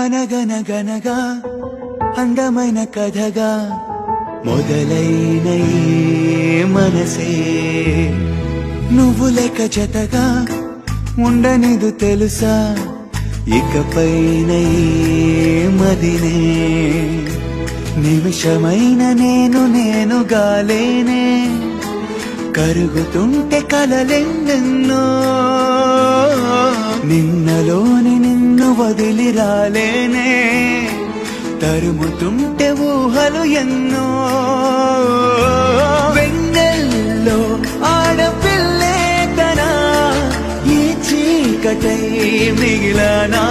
అనగనగనగా అందమైన కథగా మొదలైన ఈ మనసే నువ్వు లేక జతగా ఉండనిదు తెలుసా ఇకపైన ఈ మదినే నిమిషమైన నేనుగా లేనే కరుగుతుంటే కలలెన్నెన్నో నిన్నలోని నిన్ను వదిలి రాలేనే తరుముతుంటే ఊహలు ఎన్నో వెన్నెల్లో ఆడపిల్లే తనా ఈ చీకటై మిగిలనా